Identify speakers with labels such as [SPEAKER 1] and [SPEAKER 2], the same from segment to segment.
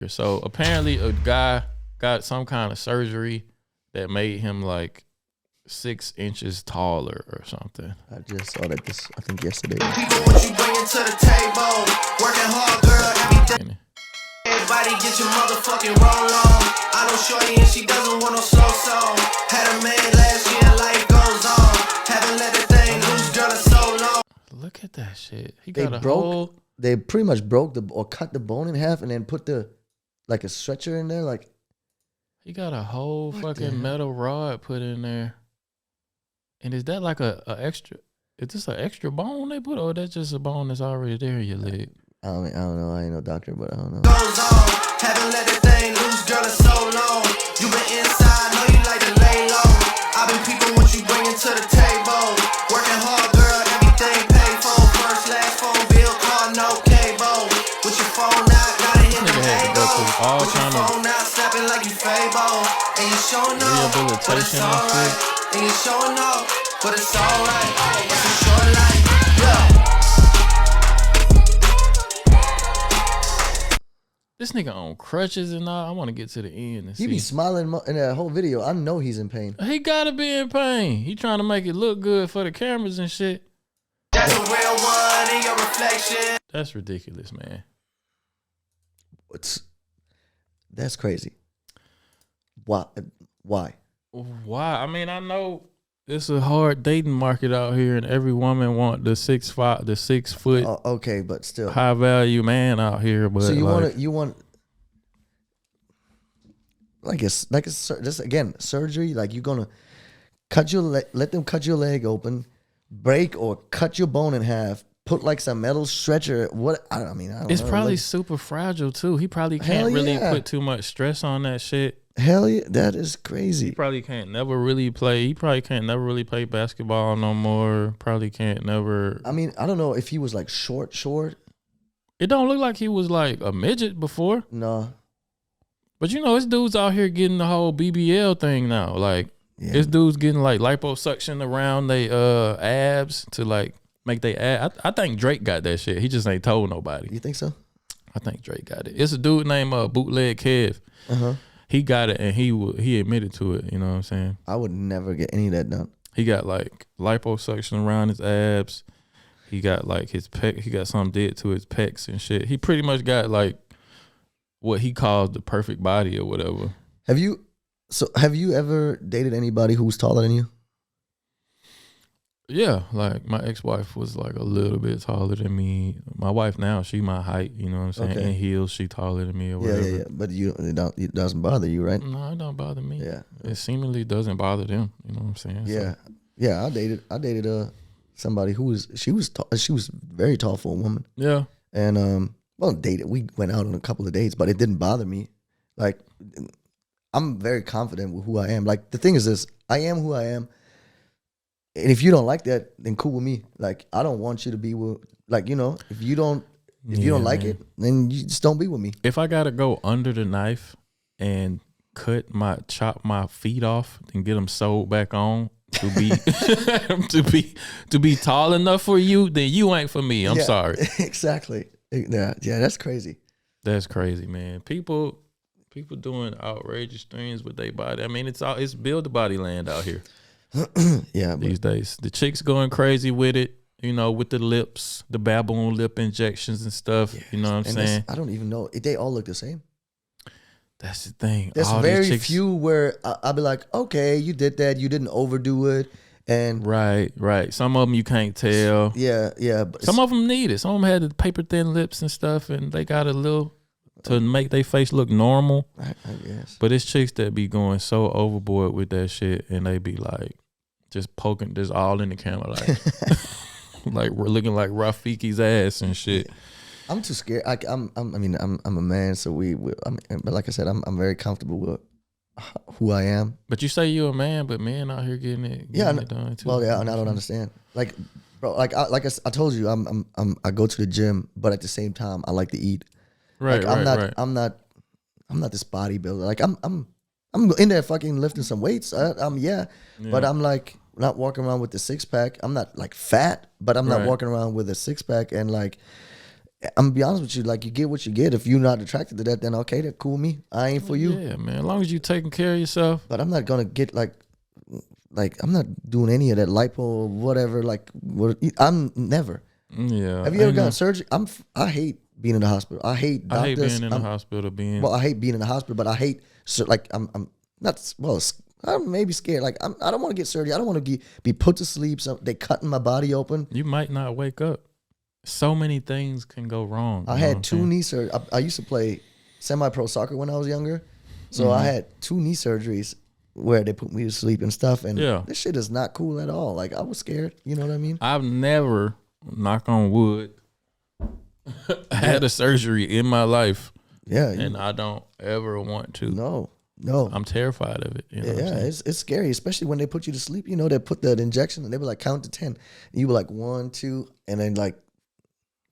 [SPEAKER 1] So apparently a guy got some kind of surgery that made him like 6 inches taller or something.
[SPEAKER 2] I just saw that I think yesterday.
[SPEAKER 3] What you bringing to the table? Working hard, girl, every day. Everybody get your motherfucking roll on. I know shorty and she doesn't want no slow song. Had a man last year, life goes on. Haven't let the thing loose, girl, it's so long.
[SPEAKER 1] Look at that shit.
[SPEAKER 2] They pretty much broke or cut the bone in half and then put like a stretcher in there. Like
[SPEAKER 1] he got a whole fucking metal rod put in there. And is that like a extra? Is this an extra bone they put, or that's just a bone that's already there in your leg?
[SPEAKER 2] I don't know. I ain't no doctor, but I don't know.
[SPEAKER 3] Goes on. Haven't let the thing loose, girl, it's so long. You been inside, know you like to lay low. I've been peeping what you bringing to the table. Working hard, girl, everything paid for. First, last phone bill, car, no cable. With your phone out, gotta hit the angle. With your phone out, snapping like you Fable. And you showing up, but it's alright. And you showing up, but it's alright. It's a short life, yeah.
[SPEAKER 1] This nigga on crutches and all. I want to get to the end and see.
[SPEAKER 2] He be smiling in that whole video. I know he's in pain.
[SPEAKER 1] He gotta be in pain. He trying to make it look good for the cameras and shit.
[SPEAKER 3] That's a real one in your reflection.
[SPEAKER 1] That's ridiculous, man.
[SPEAKER 2] That's crazy. Why?
[SPEAKER 1] Why? I mean, I know it's a hard dating market out here, and every woman want the 6 foot.
[SPEAKER 2] Oh, okay, but still
[SPEAKER 1] high value man out here. But
[SPEAKER 2] so you want like just again surgery? Like you're gonna let them cut your leg open, break or cut your bone in half, put like some metal stretcher. What I don't know.
[SPEAKER 1] It's probably super fragile too. He probably can't really put too much stress on that shit.
[SPEAKER 2] Hell yeah, that is crazy.
[SPEAKER 1] He probably can't never really play. He probably can't never really play basketball no more. Probably can't never.
[SPEAKER 2] I mean, I don't know if he was like short.
[SPEAKER 1] It don't look like he was like a midget before.
[SPEAKER 2] No.
[SPEAKER 1] But you know, this dude's out here getting the whole BBL thing now. Like, this dude's getting like liposuction around they abs to like make they abs. I think Drake got that shit. He just ain't told nobody.
[SPEAKER 2] You think so?
[SPEAKER 1] I think Drake got it. It's a dude named Bootleg Kev. He got it and he admitted to it. You know what I'm saying?
[SPEAKER 2] I would never get any of that done.
[SPEAKER 1] He got like liposuction around his abs. He got like his pec. He got something did to his pecs and shit. He pretty much got like what he calls the perfect body or whatever.
[SPEAKER 2] Have you ever dated anybody who's taller than you?
[SPEAKER 1] Yeah, like my ex-wife was like a little bit taller than me. My wife now, she my height, you know what I'm saying? Okay. In heels, she taller than me or whatever.
[SPEAKER 2] Yeah. But it doesn't bother you, right?
[SPEAKER 1] No, it don't bother me.
[SPEAKER 2] Yeah.
[SPEAKER 1] It seemingly doesn't bother them, you know what I'm saying?
[SPEAKER 2] Yeah. So. Yeah, I dated somebody who was very tall for a woman.
[SPEAKER 1] Yeah.
[SPEAKER 2] And we went out on a couple of dates, but it didn't bother me. Like I'm very confident with who I am. Like the thing is this, I am who I am. And if you don't like that, then cool with me. Like I don't want you to be with, like, you know, if you don't like it, then you just don't be with me.
[SPEAKER 1] If I gotta go under the knife and chop my feet off and get them sewed back on to be to be tall enough for you, then you ain't for me. I'm sorry.
[SPEAKER 2] Exactly. Yeah, that's crazy.
[SPEAKER 1] That's crazy, man. People doing outrageous things with their body. I mean, it's build the body land out here.
[SPEAKER 2] Yeah,
[SPEAKER 1] these days the chicks going crazy with it, you know, with the lips, the baboon lip injections and stuff. Yes. You know what I'm saying?
[SPEAKER 2] I don't even know. They all look the same.
[SPEAKER 1] That's the thing.
[SPEAKER 2] There's very few where I'll be like, okay, you did that, you didn't overdo it, and
[SPEAKER 1] right. Some of them you can't tell.
[SPEAKER 2] Yeah.
[SPEAKER 1] But some of them need it. Some of them had the paper thin lips and stuff, and they got a little to make their face look normal.
[SPEAKER 2] I guess.
[SPEAKER 1] But it's chicks that be going so overboard with that shit, and they be like just poking this all in the camera, like like we're looking like Rafiki's ass and shit.
[SPEAKER 2] I'm too scared. I'm a man, so but like I said, I'm very comfortable with who I am.
[SPEAKER 1] But you say you're a man, but men out here getting it done too.
[SPEAKER 2] Well, yeah, and I don't understand. Like, bro, I told you, I go to the gym, but at the same time, I like to eat.
[SPEAKER 1] Right,
[SPEAKER 2] like, I'm not this bodybuilder. Like I'm in there fucking lifting some weights. But I'm like not walking around with the 6-pack. I'm not like fat, but I'm not walking around with a 6-pack. And like I'm gonna be honest with you. Like, you get what you get. If you're not attracted to that, then okay, that's cool with me. I ain't for you.
[SPEAKER 1] Yeah, man. As long as you taking care of yourself.
[SPEAKER 2] But I'm not gonna get like I'm not doing any of that lipo or whatever. Like, I'm never.
[SPEAKER 1] Yeah.
[SPEAKER 2] Have you ever gotten surgery? I hate being in the hospital. I hate doctors.
[SPEAKER 1] I hate being in the hospital.
[SPEAKER 2] Well, I hate being in the hospital, but I hate like I'm not well. I'm maybe scared. Like, I don't want to get surgery. I don't want to be put to sleep. So they cutting my body open.
[SPEAKER 1] You might not wake up. So many things can go wrong.
[SPEAKER 2] I had 2 knee surgeries. I used to play semi-pro soccer when I was younger, so I had 2 knee surgeries where they put me to sleep and stuff. And this shit is not cool at all. Like, I was scared. You know what I mean?
[SPEAKER 1] I've never, knock on wood, had a surgery in my life.
[SPEAKER 2] Yeah,
[SPEAKER 1] and I don't ever want to.
[SPEAKER 2] No.
[SPEAKER 1] I'm terrified of it. You know
[SPEAKER 2] it's scary, especially when they put you to sleep. You know, they put that injection and they were like, count to 10. And you were like 1, 2, and then like.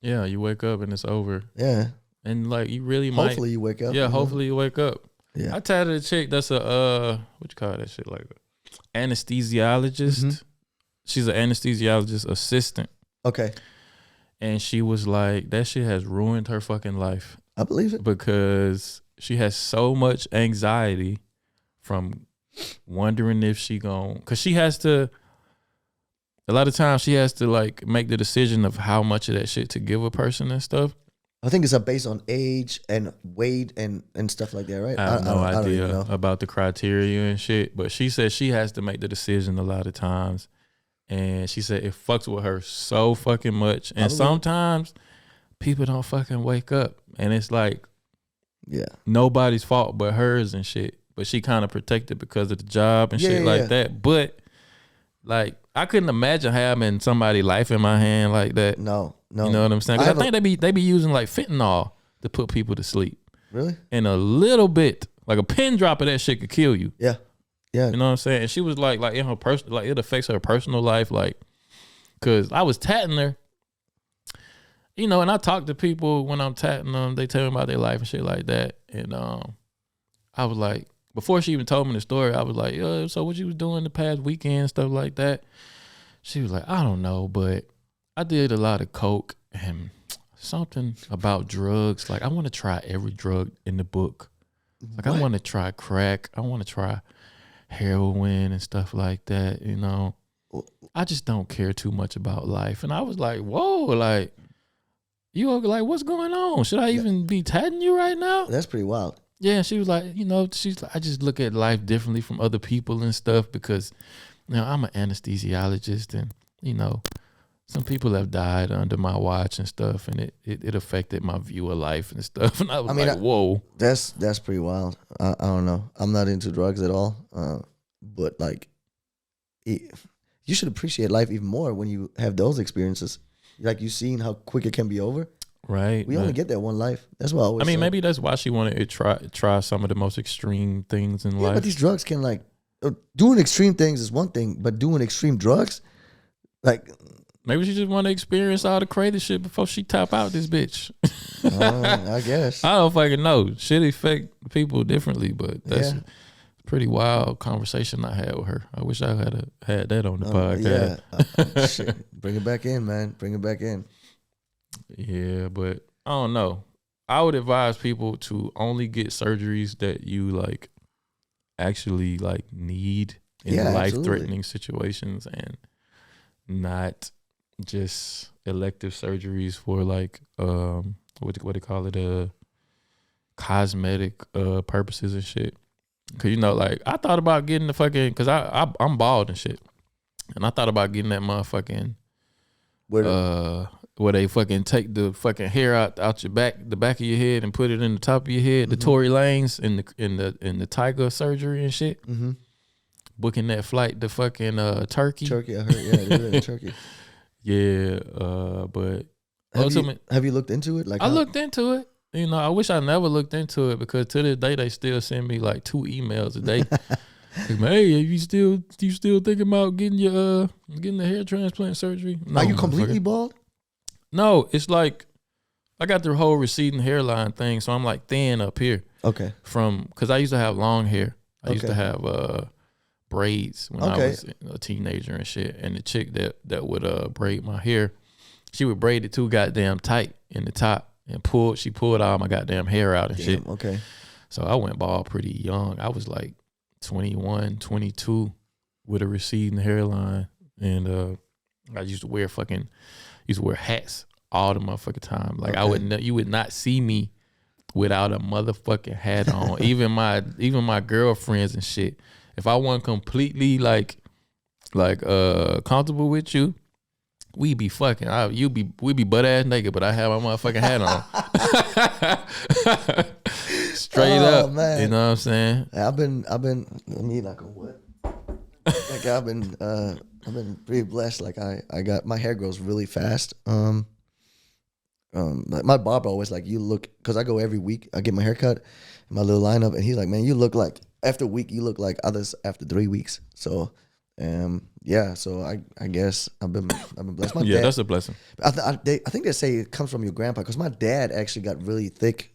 [SPEAKER 1] Yeah, you wake up and it's over.
[SPEAKER 2] Yeah.
[SPEAKER 1] And like, you really might.
[SPEAKER 2] Hopefully you wake up.
[SPEAKER 1] Yeah, hopefully you wake up.
[SPEAKER 2] Yeah.
[SPEAKER 1] I tatted a chick that's a, what you call that shit, like anesthesiologist. Mm-hmm. She's an anesthesiologist assistant.
[SPEAKER 2] Okay.
[SPEAKER 1] And she was like, that shit has ruined her fucking life.
[SPEAKER 2] I believe it.
[SPEAKER 1] Because she has so much anxiety from wondering if she because she has to, a lot of times she has to like make the decision of how much of that shit to give a person and stuff.
[SPEAKER 2] I think it's based on age and weight and stuff like that, right?
[SPEAKER 1] I have no idea about the criteria and shit, but she said she has to make the decision a lot of times. And she said it fucks with her so fucking much. And sometimes people don't fucking wake up. And it's like, nobody's fault but hers and shit. But she kind of protected because of the job and shit like that. But like, I couldn't imagine having somebody's life in my hand like that.
[SPEAKER 2] No.
[SPEAKER 1] You know what I'm saying? 'Cause I think they be using like fentanyl to put people to sleep.
[SPEAKER 2] Really?
[SPEAKER 1] And a little bit, like a pin drop of that shit could kill you.
[SPEAKER 2] Yeah.
[SPEAKER 1] You know what I'm saying? And she was like in her personal, like it affects her personal life, like, cause I was tatting her, you know, and I talk to people when I'm tatting them, they tell me about their life and shit like that. And I was like, before she even told me the story, I was like, so what you was doing the past weekend, stuff like that. She was like, I don't know, but I did a lot of coke and something about drugs. Like, I want to try every drug in the book. Like, I want to try crack. I want to try heroin and stuff like that, you know. I just don't care too much about life. And I was like, whoa, like, you like, what's going on? Should I even be tatting you right now?
[SPEAKER 2] That's pretty wild.
[SPEAKER 1] Yeah, she was like, you know, she's like, I just look at life differently from other people and stuff because, you know, I'm an anesthesiologist and, you know, some people have died under my watch and stuff, and it affected my view of life and stuff. And I was like, whoa.
[SPEAKER 2] That's pretty wild. I don't know. I'm not into drugs at all. But like, you should appreciate life even more when you have those experiences. Like, you seen how quick it can be over.
[SPEAKER 1] Right.
[SPEAKER 2] We only get that one life. That's what I always say.
[SPEAKER 1] Maybe that's why she wanted to try some of the most extreme things in life.
[SPEAKER 2] But these drugs can, like, doing extreme things is one thing, but doing extreme drugs, like,
[SPEAKER 1] maybe she just want to experience all the crazy shit before she tap out this bitch.
[SPEAKER 2] I guess.
[SPEAKER 1] I don't fucking know. Shit affect people differently, but that's a pretty wild conversation I had with her. I wish I had that on the podcast.
[SPEAKER 2] Yeah. Shit. Bring it back in, man. Bring it back in.
[SPEAKER 1] Yeah, but I don't know. I would advise people to only get surgeries that you like actually like need in life-threatening situations, and not just elective surgeries for like what they call it, cosmetic purposes and shit. Cause, you know, like, I thought about getting the fucking, cause I'm bald and shit, and I thought about getting that motherfucking where they fucking take the fucking hair out your back, the back of your head, and put it in the top of your head. Mm-hmm. The Tory Lanez in the tiger surgery and shit. Mm-hmm. Booking that flight to fucking Turkey.
[SPEAKER 2] Turkey, I heard. Yeah, they did in Turkey.
[SPEAKER 1] Yeah, but
[SPEAKER 2] have you looked into it? Like,
[SPEAKER 1] I looked into it. You know, I wish I never looked into it, because to this day they still send me like 2 emails a day. Like, hey, you still thinking about getting your getting the hair transplant surgery? No,
[SPEAKER 2] are you completely bald?
[SPEAKER 1] No, it's like I got the whole receding hairline thing, so I'm like thin up here.
[SPEAKER 2] Okay.
[SPEAKER 1] Because I used to have long hair. I used to have braids when I was a teenager and shit. And the chick that would braid my hair, she would braid it too goddamn tight in the top and she pulled all my goddamn hair out and shit.
[SPEAKER 2] Okay.
[SPEAKER 1] So I went bald pretty young. I was like 21, 22 with a receding hairline. And I used to wear hats all the motherfucking time. Like you would not see me without a motherfucking hat on. even my girlfriends and shit. If I wasn't completely like comfortable with you, we be fucking. We be butt ass naked, but I have my motherfucking hat on. Straight up, man. You know what I'm saying?
[SPEAKER 2] I've been. Let me like a what? Like I've been pretty blessed. Like I got my hair grows really fast. Like my barber always like, you look, because I go every week. I get my hair cut in my little lineup, and he's like, man, you look like after a week, you look like others after 3 weeks. So. Yeah, so I guess I've been blessed. My dad,
[SPEAKER 1] that's a blessing.
[SPEAKER 2] I think they say it comes from your grandpa, because my dad actually got really thick.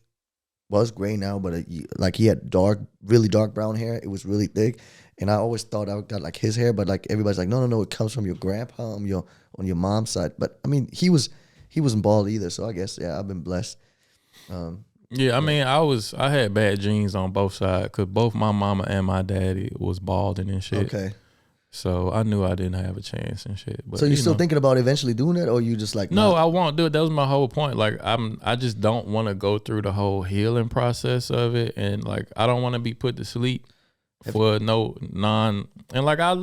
[SPEAKER 2] Well, it's gray now, but like he had really dark brown hair. It was really thick, and I always thought I got like his hair, but like everybody's like, no, it comes from your grandpa on your mom's side. But I mean, he wasn't bald either, so I guess I've been blessed.
[SPEAKER 1] Yeah, I mean, I had bad genes on both sides, because both my mama and my daddy was balding and shit.
[SPEAKER 2] Okay.
[SPEAKER 1] So I knew I didn't have a chance and shit. But
[SPEAKER 2] so you're still thinking about eventually doing it, or you just like
[SPEAKER 1] no, I won't do it. That was my whole point. Like I just don't want to go through the whole healing process of it, and like I don't want to be put to sleep for and like I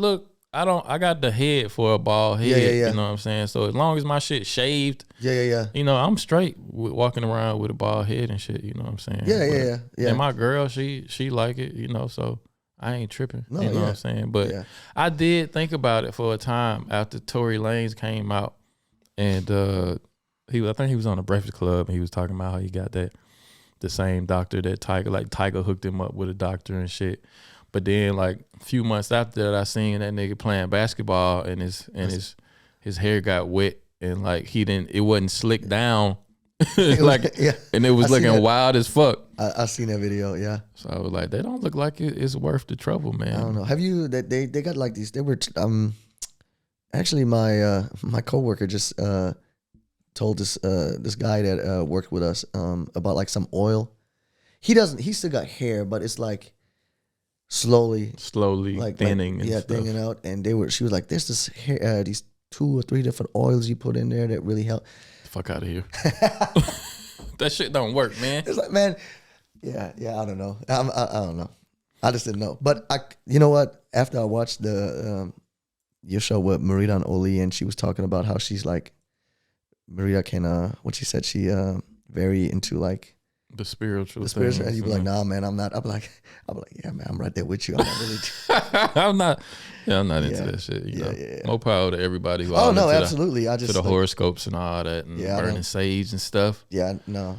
[SPEAKER 1] got the head for a bald head.
[SPEAKER 2] Yeah.
[SPEAKER 1] You know what I'm saying? So as long as my shit shaved,
[SPEAKER 2] yeah.
[SPEAKER 1] You know, I'm straight walking around with a bald head and shit. You know what I'm saying?
[SPEAKER 2] Yeah.
[SPEAKER 1] And my girl, she like it. You know, so. I ain't tripping.
[SPEAKER 2] No,
[SPEAKER 1] you know what I'm saying? But I did think about it for a time after Tory Lanez came out, and I think he was on the Breakfast Club, and he was talking about how he got the same doctor that Tiger hooked him up with a doctor and shit. But then like a few months after that, I seen that nigga playing basketball, and his hair got wet, and like it wasn't slicked down. And it was looking wild as fuck.
[SPEAKER 2] I seen that video, yeah.
[SPEAKER 1] So I was like, they don't look like it's worth the trouble, man.
[SPEAKER 2] I don't know. Have you they got like these? They were actually my coworker just told this guy that worked with us about like some oil. He still got hair, but it's like slowly like
[SPEAKER 1] thinning,
[SPEAKER 2] thinning out. And she was like, there's this hair, these 2 or 3 different oils you put in there that really help.
[SPEAKER 1] Fuck out of here. That shit don't work, man.
[SPEAKER 2] It's like, man, yeah, I don't know. I don't know. I just didn't know. But you know what? After I watched your show with Marita and Oli, and she was talking about how she's like, Marita can, what she said, she very into like
[SPEAKER 1] the spiritual,
[SPEAKER 2] and you be like, nah, man, I'm not. I'm like, yeah, man, I'm right there with you. I'm not really.
[SPEAKER 1] I'm not into that shit. You know, more power to everybody who.
[SPEAKER 2] Oh no, absolutely. I just
[SPEAKER 1] to the horoscopes and all that, and burning sage and stuff.
[SPEAKER 2] Yeah, no.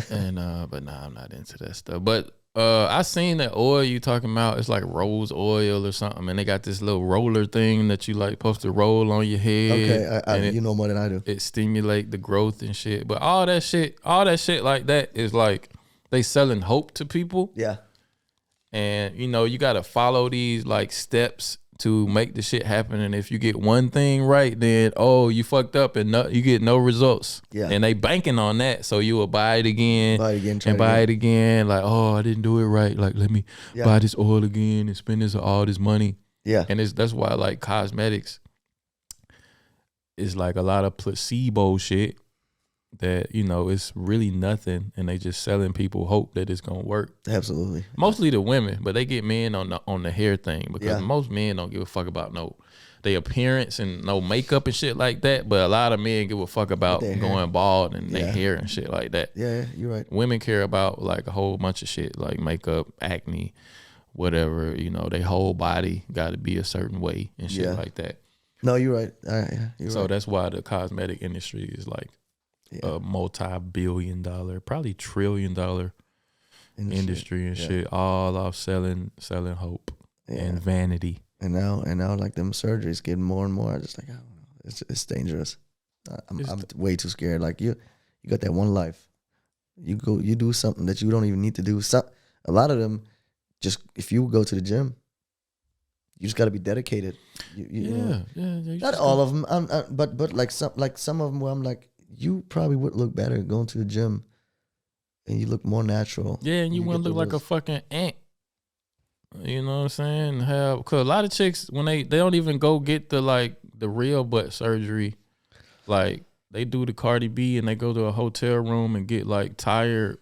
[SPEAKER 1] And but nah, I'm not into that stuff. But I seen that oil you talking about. It's like rose oil or something, and they got this little roller thing that you like supposed to roll on your head.
[SPEAKER 2] Okay, you know more than I do.
[SPEAKER 1] It stimulate the growth and shit. But all that shit like that is like they selling hope to people.
[SPEAKER 2] Yeah.
[SPEAKER 1] And you know, you gotta follow these like steps to make the shit happen. And if you get one thing right, then you fucked up and you get no results.
[SPEAKER 2] Yeah.
[SPEAKER 1] And they banking on that, so you will buy it again, buy it again. Like, I didn't do it right. Like, let me buy this oil again and spend all this money.
[SPEAKER 2] Yeah.
[SPEAKER 1] And that's why like cosmetics is like a lot of placebo shit that, you know, it's really nothing, and they just selling people hope that it's gonna work.
[SPEAKER 2] Absolutely.
[SPEAKER 1] Mostly the women, but they get men on the hair thing, because most men don't give a fuck about their appearance and no makeup and shit like that. But a lot of men give a fuck about going bald and their hair and shit like that.
[SPEAKER 2] Yeah, you're right.
[SPEAKER 1] Women care about like a whole bunch of shit, like makeup, acne, whatever. You know, their whole body got to be a certain way and shit like that.
[SPEAKER 2] No, you're right.
[SPEAKER 1] So that's why the cosmetic industry is like a multi-billion-dollar, probably trillion-dollar industry and shit, all off selling hope and vanity. And
[SPEAKER 2] now like them surgeries getting more and more. I just like, I don't know, it's dangerous. I'm way too scared. Like you got that one life. You do something that you don't even need to do. A lot of them, just if you go to the gym, You just got to be dedicated. You know,
[SPEAKER 1] you
[SPEAKER 2] not
[SPEAKER 1] just
[SPEAKER 2] all of them, but like some of them where I'm like, you probably would look better going to the gym, and you look more natural.
[SPEAKER 1] Yeah, and you wouldn't
[SPEAKER 2] get
[SPEAKER 1] look like a
[SPEAKER 2] those-
[SPEAKER 1] fucking ant. You know what I'm saying? Cause a lot of chicks when they don't even go get the real butt surgery, like they do the Cardi B and they go to a hotel room and get like tire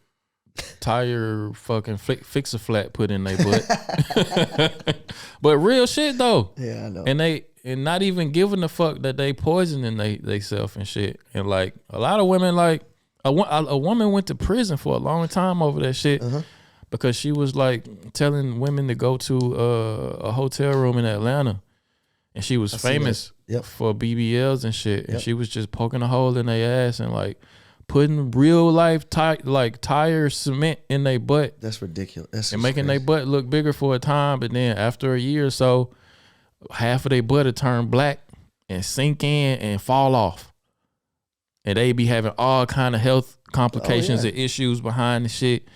[SPEAKER 1] fucking fix a flat put in their butt. But real shit though.
[SPEAKER 2] Yeah, I know.
[SPEAKER 1] And not even giving a fuck that they poisoning they self and shit. And like a lot of women, like a woman went to prison for a long time over that shit. Because she was like telling women to go to a hotel room in Atlanta, and she was famous for BBLs and shit, and she was just poking a hole in their ass and like putting real life tire cement in their butt.
[SPEAKER 2] That's ridiculous.
[SPEAKER 1] And making their butt look bigger for a time, but then after a year or so, half of their butt would turn black and sink in and fall off, and they be having all kind of health complications and issues behind the shit.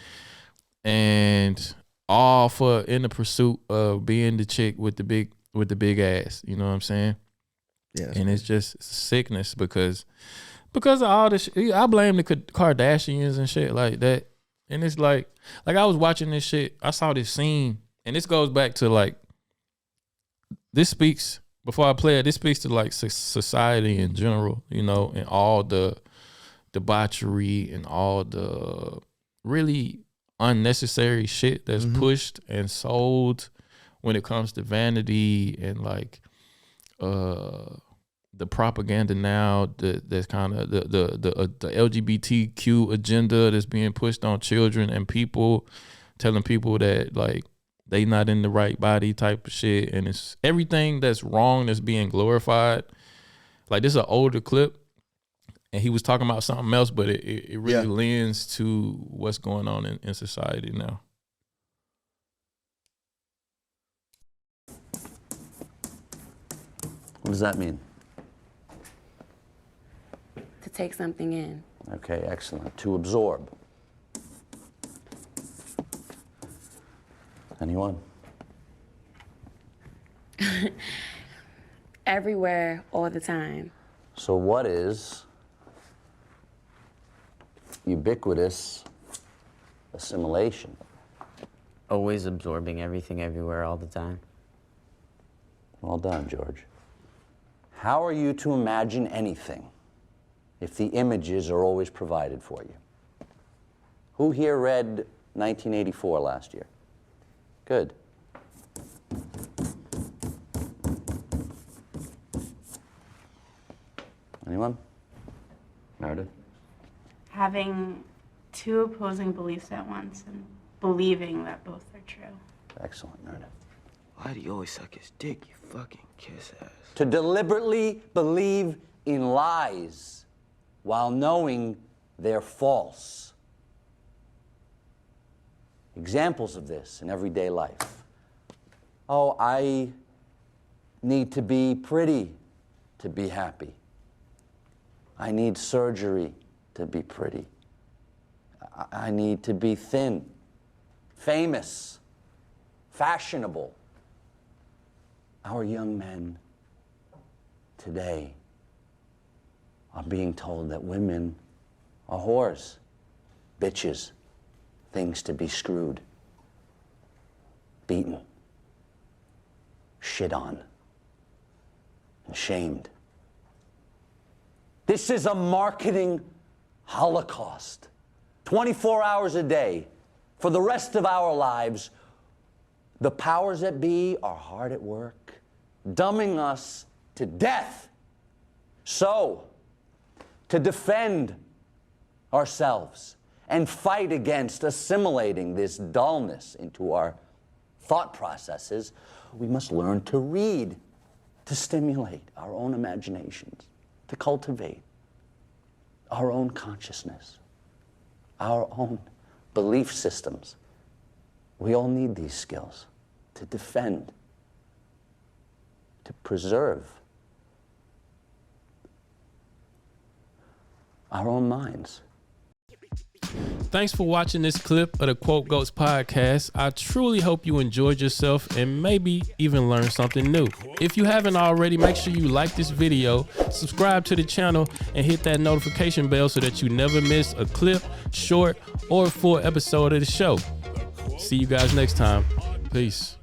[SPEAKER 1] And all for in the pursuit of being the chick with the big ass, you know what I'm saying?
[SPEAKER 2] Yeah.
[SPEAKER 1] And it's just sickness because of all this. I blame the Kardashians and shit like that. And it's like I was watching this shit. I saw this scene, and this goes back to like this speaks before I play it. This speaks to like society in general, you know, and all the debauchery and all the really unnecessary shit that's pushed and sold when it comes to vanity and like the propaganda now that's kind of the LGBTQ agenda that's being pushed on children and people, telling people that like they not in the right body type of shit, and it's everything that's wrong that's being glorified. Like this is an older clip, and he was talking about something else, but it really lends to what's going on in society now.
[SPEAKER 4] What does that mean?
[SPEAKER 5] To take something in.
[SPEAKER 4] Okay, excellent. To absorb. Anyone?
[SPEAKER 5] Everywhere, all the time.
[SPEAKER 4] So what is ubiquitous assimilation?
[SPEAKER 6] Always absorbing everything, everywhere, all the time.
[SPEAKER 4] Well done, George. How are you to imagine anything if the images are always provided for you? Who here read 1984 last year? Good. Anyone? Meredith?
[SPEAKER 7] Having two opposing beliefs at once and believing that both are true.
[SPEAKER 4] Excellent, Meredith.
[SPEAKER 8] Why do you always suck his dick, you fucking kiss ass?
[SPEAKER 4] To deliberately believe in lies while knowing they're false. Examples of this in everyday life. Oh, I need to be pretty to be happy. I need surgery to be pretty. I need to be thin, famous, fashionable. Our young men today are being told that women are whores, bitches, things to be screwed, beaten, shit on, and shamed. This is a marketing holocaust. 24 hours a day, for the rest of our lives, the powers that be are hard at work, dumbing us to death. So, to defend ourselves and fight against assimilating this dullness into our thought processes, we must learn to read, to stimulate our own imaginations, to cultivate our own consciousness, our own belief systems. We all need these skills to defend, to preserve our own minds.
[SPEAKER 1] Thanks for watching this clip of the Quote Goats podcast. I truly hope you enjoyed yourself and maybe even learned something new. If you haven't already, make sure you like this video, subscribe to the channel, and hit that notification bell so that you never miss a clip, short, or full episode of the show. See you guys next time. Peace.